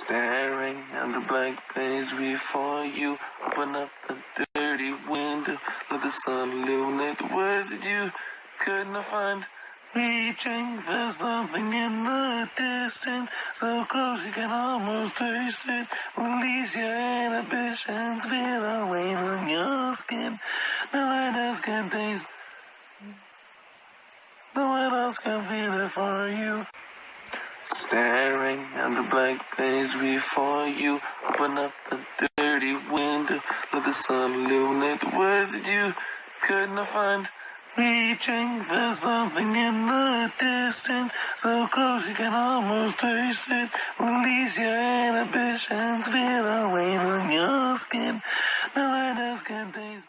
Staring at the blank page before you. Open up the dirty window. Let the sun illuminate the words that you could not find. Reaching for something in the distance, so close you can almost taste it. Release your inhibitions, feel the wave on your skin. No one else can taste, no one else can feel it for you. Staring at the blank page before you. Open up the dirty window. Let the sun illuminate the words that you could not find. Reaching for something in the distance, so close you can almost taste it. Release your inhibitions, feel the wave on your skin. No one else can taste